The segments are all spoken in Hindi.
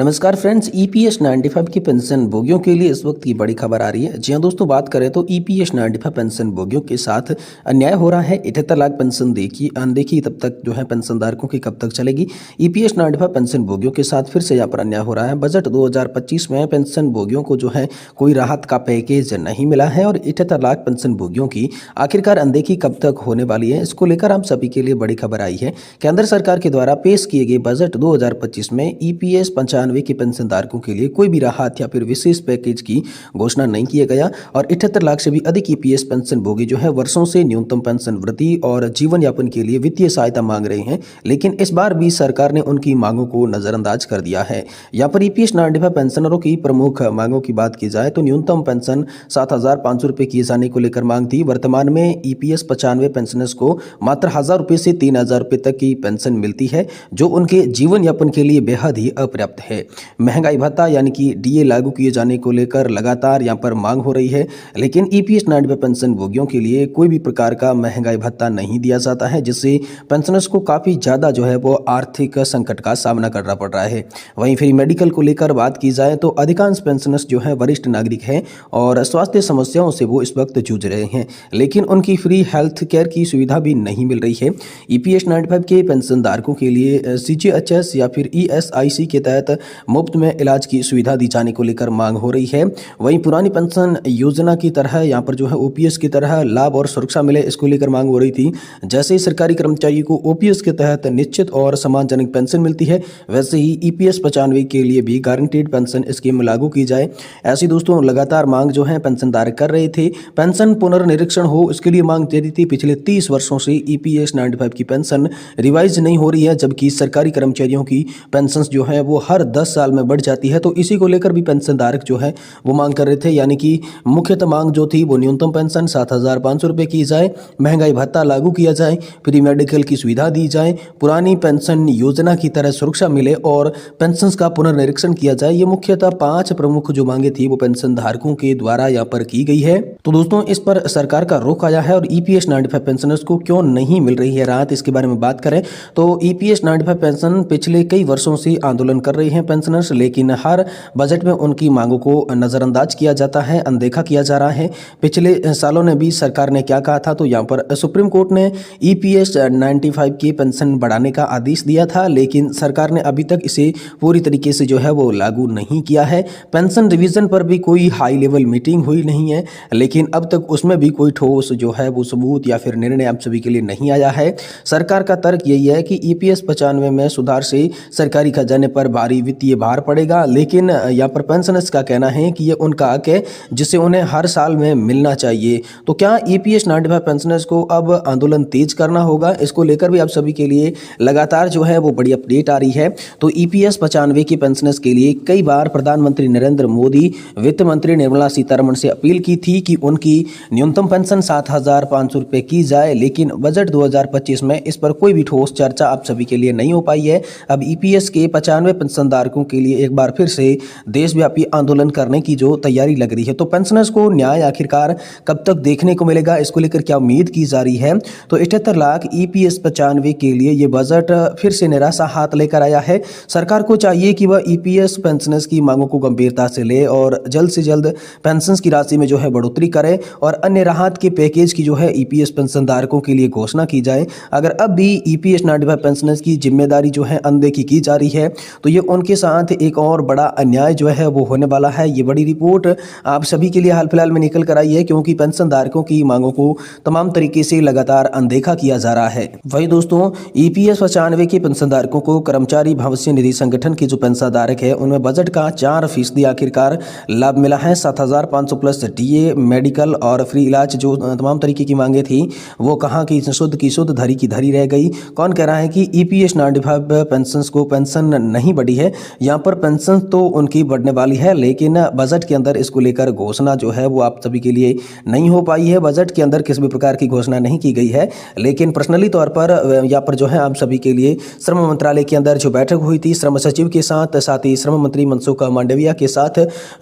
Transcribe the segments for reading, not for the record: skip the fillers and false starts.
नमस्कार फ्रेंड्स, ईपीएस 95 की पेंशन भोगियों के लिए इस वक्त की बड़ी खबर आ रही है। जी हां दोस्तों, बात करें तो ईपीएस 95 पेंशन भोगियों के साथ अन्याय हो रहा है। 78 लाख पेंशन देखी अनदेखी तब तक जो है पेंशनधारकों की कब तक चलेगी। ईपीएस 95 पेंशन भोगियों के साथ फिर से यहाँ पर अन्याय हो रहा है। बजट 2025 में पेंशन भोगियों को जो है कोई राहत का पैकेज नहीं मिला है और 78 लाख पेंशन भोगियों की आखिरकार अनदेखी कब तक होने वाली है, इसको लेकर आप सभी के लिए बड़ी खबर आई है। केंद्र सरकार के द्वारा पेश किए गए बजट 2025 में ईपीएस 95 के पेंशनधारकों के लिए कोई भी राहत या फिर विशेष पैकेज की घोषणा नहीं किया गया और 78 लाख से भी अधिक ईपीएस पेंशन भोगी जो है वर्षों से न्यूनतम पेंशन वृद्धि और जीवन यापन के लिए वित्तीय सहायता मांग रहे हैं, लेकिन इस बार भी सरकार ने उनकी मांगों को नजरअंदाज कर दिया है। यहाँ पर ईपीएस 95 पेंशनरों की प्रमुख मांगों की बात की जाए तो न्यूनतम पेंशन 7,500 रुपये किए जाने को लेकर मांग थी। वर्तमान में ईपीएस 95 पेंशनर्स को मात्र 1,000 रुपये से 3,000 रुपये तक की पेंशन मिलती है, जो उनके जीवन यापन के लिए बेहद ही अपर्याप्त है। महंगाई भत्ता यानी कि डीए लागू किए जाने को लेकर लगातार यहां पर मांग हो रही है, लेकिन ईपीएस 95 पेंशन भोगियों के लिए कोई भी प्रकार का महंगाई भत्ता नहीं दिया जाता है, जिससे पेंशनर्स को काफ़ी ज़्यादा जो है वो आर्थिक संकट का सामना करना पड़ रहा है। वहीं फिर मेडिकल को लेकर बात की जाए तो अधिकांश पेंशनर्स जो है वरिष्ठ नागरिक हैं और स्वास्थ्य समस्याओं से वो इस वक्त जूझ रहे हैं, लेकिन उनकी फ्री हेल्थ केयर की सुविधा भी नहीं मिल रही है। ईपीएस 95 के पेंशन धारकों के लिए सीजीएचएस या फिर ईएसआईसी के तहत मुफ्त में इलाज की सुविधा दी जाने को लेकर मांग हो रही है। वहीं पुरानी पेंशन योजना की तरह यहाँ पर जो है ओपीएस की तरह लाभ और सुरक्षा मिले, इसको लेकर मांग हो रही थी। जैसे ही सरकारी कर्मचारी को ओपीएस के तहत निश्चित और सम्मानजनक पेंशन मिलती है, वैसे ही ईपीएस 95 के लिए भी गारंटीड पेंशन स्कीम लागू की जाए। ऐसी दोस्तों लगातार मांग जो है पेंशनधारक कर रहे थे। पेंशन पुनर्निरीक्षण हो, इसके लिए मांग जारी थी। पिछले 30 वर्षों से ईपीएस 95 की पेंशन रिवाइज नहीं हो रही है, जबकि सरकारी कर्मचारियों की पेंशन जो है वो हर 10 साल में बढ़ जाती है। तो इसी को लेकर भी पेंशनधारक जो है वो मांग कर रहे थे, यानी कि मुख्यतः मांग जो थी वो न्यूनतम पेंशन 7,500 रुपये की जाए, महंगाई भत्ता लागू किया जाए, फ्री मेडिकल की सुविधा दी जाए, पुरानी पेंशन योजना की तरह सुरक्षा मिले और पेंशन का पुनर्निरीक्षण किया जाए। ये मुख्यतः 5 प्रमुख जो मांगे थी वो पेंशनधारकों के द्वारा यहाँ पर की गई है। तो दोस्तों इस पर सरकार का रुख आया है और ईपीएस 95 पेंशनर्स को क्यों नहीं मिल रही है राहत, इसके बारे में बात करें तो ईपीएस 95 पेंशन पिछले कई वर्षों से आंदोलन कर रहे हैं पेंशनर्स, लेकिन हर बजट में उनकी मांगों को नज़रअंदाज किया जाता है, अनदेखा किया जा रहा है। पिछले सालों ने भी सरकार ने क्या कहा था, तो यहाँ पर सुप्रीम कोर्ट ने ईपीएस 95 की पेंशन बढ़ाने का आदेश दिया था, लेकिन सरकार ने अभी तक इसे पूरी तरीके से जो है वो लागू नहीं किया है। पेंशन रिवीजन पर भी कोई हाई लेवल मीटिंग हुई नहीं है, लेकिन अब तक उसमें भी कोई ठोस जो है वो सबूत या फिर निर्णय आप सभी के लिए नहीं आया है। सरकार का तर्क यही है कि ईपीएस 95 में सुधार से सरकारी खजाने पर भारी वित्तीय भार पड़ेगा, लेकिन यहाँ पर पेंशनर्स का कहना है कि ये उनका हक है जिसे उन्हें हर साल में मिलना चाहिए। तो क्या ईपीएस 95 पेंशनर्स को अब आंदोलन तेज करना होगा, इसको लेकर भी आप सभी के लिए लगातार जो है वो बड़ी अपडेट आ रही है। तो ईपीएस 95 की पेंशनर्स के लिए कई बार प्रधानमंत्री नरेंद्र मोदी, वित्त मंत्री निर्मला सीतारमण से अपील की थी कि उनकी न्यूनतम पेंशन 7,500 रुपये की जाए, लेकिन बजट 2025 में इस पर कोई भी ठोस चर्चा आप सभी के लिए नहीं हो पाई है। अब ईपीएस के 95 पेंशनधारकों के लिए एक बार फिर से देशव्यापी आंदोलन करने की जो तैयारी लग रही है। तो पेंशनर्स को न्याय आखिरकार कब तक देखने को मिलेगा, इसको लेकर क्या उम्मीद की जा रही है। तो 78 लाख ईपीएस 95 के लिए ये बजट फिर से निराशा हाथ लेकर आया है। सरकार को चाहिए कि वह ईपीएस पेंशनर्स की मांगों को गंभीरता से ले और जल्द से जल्द पेंशन की राशि में जो है बढ़ोतरी करे और अन्य राहत के पैकेज की जो है ईपीएस पेंशनधारकों के लिए घोषणा की जाए। अगर अब भी ईपीएस 95 पेंशनर्स की जिम्मेदारी जो है अनदेखी की जा रही है, तो ये उनके साथ एक और बड़ा अन्याय जो है वो होने वाला है। ये बड़ी रिपोर्ट आप सभी के लिए हाल फिलहाल में निकल कर आई है, क्योंकि पेंशनधारकों की मांगों को तमाम तरीके से लगातार अनदेखा किया जा रहा है। वही दोस्तों ईपीएस 95 के पेंशनधारकों को कर्मचारी भविष्य निधि संगठन के जो पेंशनधारक है उनमें बजट का 4% आखिरकार लाभ मिला है। 7,500 प्लस डीए, मेडिकल और फ्री इलाज, जो तमाम तरीके की मांगे थी वो कहाँ की शुद्ध की शुद्ध, धरी की धरी रह गई। कौन कह रहा है कि ईपीएस 95 पेंशन को पेंशन नहीं बढ़ी है। यहाँ पर पेंशन तो उनकी बढ़ने वाली है, लेकिन बजट के अंदर इसको लेकर घोषणा जो है वो आप सभी के लिए नहीं हो पाई है। बजट के अंदर किसी भी प्रकार की घोषणा नहीं की गई है, लेकिन पर्सनली तौर पर यहाँ पर जो है आप सभी के लिए श्रम मंत्रालय के अंदर जो बैठक हुई थी श्रम सचिव के साथ ही श्रम मंत्री मनसुख मांडविया के साथ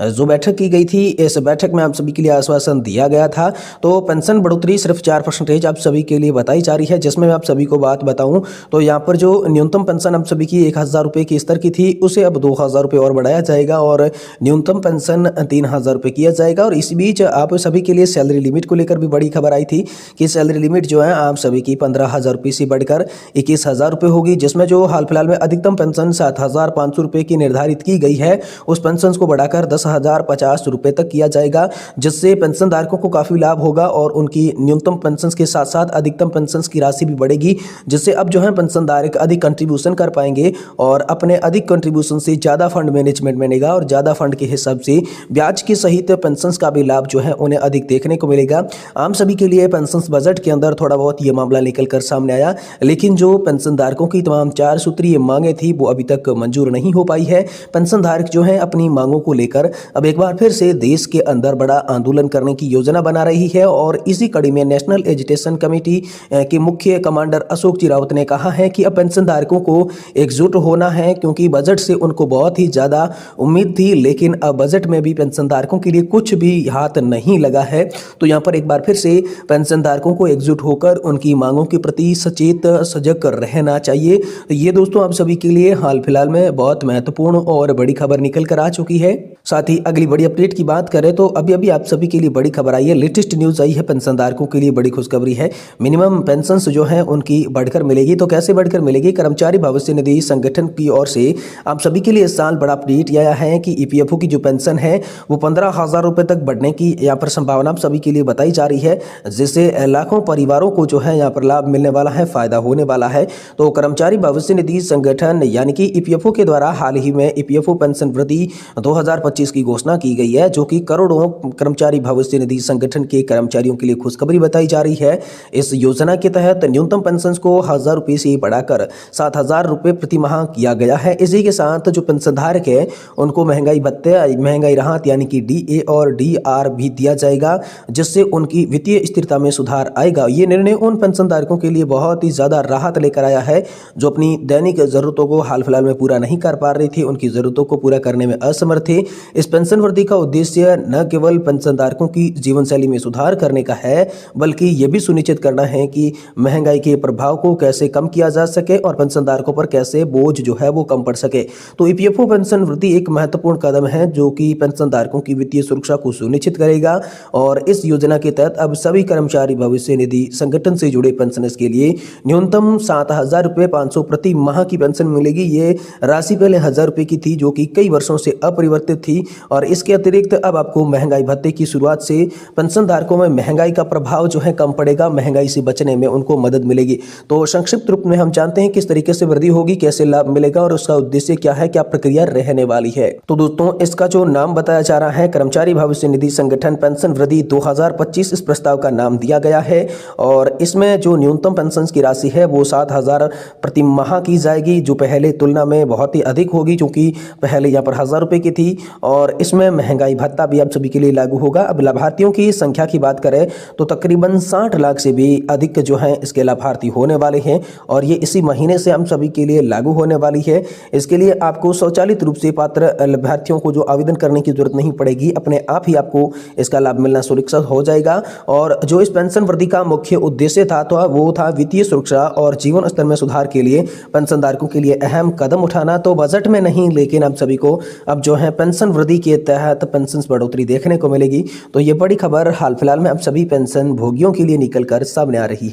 जो बैठक की गई थी, इस बैठक में आप सभी के लिए आश्वासन दिया गया था। तो पेंशन बढ़ोतरी सिर्फ 4% आप सभी के लिए बताई जा रही है, जिसमें मैं आप सभी को बात बताऊं तो यहाँ पर जो न्यूनतम पेंशन आप सभी की 1,000 रुपये के स्तर की थी, उसे अब 2,000 रुपये और बढ़ाया जाएगा और न्यूनतम पेंशन 3,000 रुपये किया जाएगा। और इसी बीच आप सभी के लिए सैलरी लिमिट को लेकर भी बड़ी खबर आई थी कि सैलरी लिमिट जो है आप सभी की 15,000 रुपये से बढ़कर 21,000 रुपये होगी, जिसमें जो हाल फिलहाल में अधिकतम पेंशन 7,500 रुपये की निर्धारित की गई है उस पेंशन को बढ़ाकर 10,050 रुपये तक किया जाएगा, जिससे पेंशन धारकों को काफ़ी लाभ होगा और उनकी न्यूनतम पेंशन के साथ साथ अधिकतम पेंशन की राशि भी बढ़ेगी, जिससे अब जो है पेंशन धारक अधिक कंट्रीब्यूशन कर पाएंगे और अपने अधिक कंट्रीब्यूशन से ज़्यादा फंड मैनेजमेंट बनेगा और ज़्यादा फंड के हिसाब से ब्याज के सहित पेंशन का भी लाभ जो है उन्हें अधिक देखने को मिलेगा। आम सभी के लिए पेंशन बजट के अंदर थोड़ा बहुत ये मामला निकल कर सामने आया, लेकिन जो पेंशन धारकों की तमाम 4 सूत्रीय मांगे थी वो अभी तक मंजूर नहीं हो पाई है। पेंशन धारक जो है अपनी मांगों को लेकर अब एक बार फिर से देश के अंदर बड़ा आंदोलन करने की योजना बना रही है और इसी कड़ी में नेशनल एजुटेशन कमेटी के मुख्य कमांडर अशोक जी रावत ने कहा है कि अब पेंशन धारकों को एकजुट होना है, क्योंकि बजट से उनको बहुत ही ज़्यादा उम्मीद थी, लेकिन अब बजट में भी पेंशन धारकों के लिए कुछ भी हाथ नहीं लगा है। तो यहाँ पर एक बार फिर से पेंशन धारकों को एकजुट होकर उनकी मांगों के प्रति सचेत सजग रहना चाहिए। तो ये दोस्तों आप सभी के लिए हाल फिलहाल में बहुत महत्वपूर्ण और बड़ी खबर निकल कर आ चुकी है। साथ ही अगली बड़ी अपडेट की बात करें तो अभी अभी आप सभी के लिए बड़ी खबर आई है, लेटेस्ट न्यूज आई है, पेंशन धारकों के लिए बड़ी खुशखबरी है। मिनिमम पेंशन जो है उनकी बढ़कर मिलेगी। तो कैसे बढ़कर मिलेगी? कर्मचारी भविष्य निधि संगठन की ओर से आप सभी के लिए इस साल बड़ा अपडेट आया है कि ईपीएफओ की जो पेंशन है वो 15,000 रुपए तक बढ़ने की यहाँ पर संभावना आप सभी के लिए बताई जा रही है, जिससे लाखों परिवारों को जो है यहाँ पर लाभ मिलने वाला है, फायदा होने वाला है। तो कर्मचारी भविष्य निधि संगठन यानी कि ईपीएफओ के द्वारा हाल ही में ईपीएफओ पेंशन वृद्धि 2025 की घोषणा की गई है, जो कि करोड़ों कर्मचारी भविष्य निधि संगठन के कर्मचारियों के लिए खुशखबरी बताई जा रही है। इस योजना के तहत न्यूनतम पेंशन को 1,000 रुपये से बढ़ाकर 7,000 रुपये प्रति माह किया गया है। इसी के साथ जो पेंशन धारक है उनको महंगाई भत्ते, महंगाई राहत यानी कि डीए और डीआर भी दिया जाएगा, जिससे उनकी वित्तीय स्थिरता में सुधार आएगा। ये निर्णय उन पेंशन धारकों के लिए बहुत ही ज्यादा राहत लेकर आया है जो अपनी दैनिक जरूरतों को हाल फिलहाल में पूरा नहीं कर पा रही थी, उनकी जरूरतों को पूरा करने में असमर्थ थे। इस पेंशन वृद्धि का उद्देश्य न केवल पेंशन धारकों की जीवन शैली में सुधार करने का है, बल्कि यह भी सुनिश्चित करना है कि महंगाई के प्रभाव को कैसे कम किया जा सके और पेंशन धारकों पर कैसे बोझ जो है वो कम पड़ सके। तो ईपीएफओ पेंशन वृद्धि एक महत्वपूर्ण कदम है जो कि पेंशन धारकों की वित्तीय सुरक्षा को सुनिश्चित करेगा और इस योजना के तहत अब सभी कर्मचारी भविष्य निधि संगठन से जुड़े पेंशनर्स के लिए न्यूनतम 7,000 रुपये 500 प्रति माह की पेंशन मिलेगी। ये राशि पहले 1,000 रुपये की थी जो कि कई वर्षों से अपरिवर्तित थी और इसके अतिरिक्त अब आपको महंगाई भत्ते की शुरुआत से पेंशन धारकों में महंगाई का प्रभाव जो है कम पड़ेगा, महंगाई से बचने में उनको मदद मिलेगी। तो संक्षिप्त रूप में हम जानते हैं किस तरीके से वृद्धि होगी, कैसे लाभ मिलेगा और उसका उद्देश्य क्या है, क्या प्रक्रिया रहने वाली है। तो दोस्तों इसका जो नाम बताया जा रहा है कर्मचारी भविष्य निधि संगठन पेंशन वृद्धि 2025 इस प्रस्ताव का नाम दिया गया है और इसमें जो न्यूनतम पेंशन की राशि है वो 7,000 प्रति माह की जाएगी, जो पहले तुलना में बहुत ही अधिक होगी, क्योंकि पहले यहाँ पर 1,000 रुपये की थी। और इसमें महंगाई भत्ता भी आप सभी के लिए लागू होगा। अब लाभार्थियों की संख्या की बात करें तो तकरीबन 60 लाख से भी अधिक जो है इसके लाभार्थी होने वाले हैं और ये इसी महीने से हम सभी के लिए लागू होने वाली है। इसके लिए आपको स्वचालित रूप से पात्र लाभार्थियों को जो आवेदन करने की जरूरत नहीं पड़ेगी, अपने आप ही आपको इसका लाभ मिलना सुनिश्चित हो जाएगा। और जो इस पेंशन वृद्धि का मुख्य उद्देश्य था तो वो था वित्तीय सुरक्षा और जीवन स्तर में सुधार के लिए पेंशन धारकों के लिए अहम कदम उठाना। तो बजट में नहीं, लेकिन आप सभी को अब जो है पेंशन वृद्धि के तहत पेंशन बढ़ोतरी देखने को मिलेगी। तो ये बड़ी खबर हाल फिलहाल में अब सभी पेंशन भोगियों के लिए निकल कर सामने आ रही है।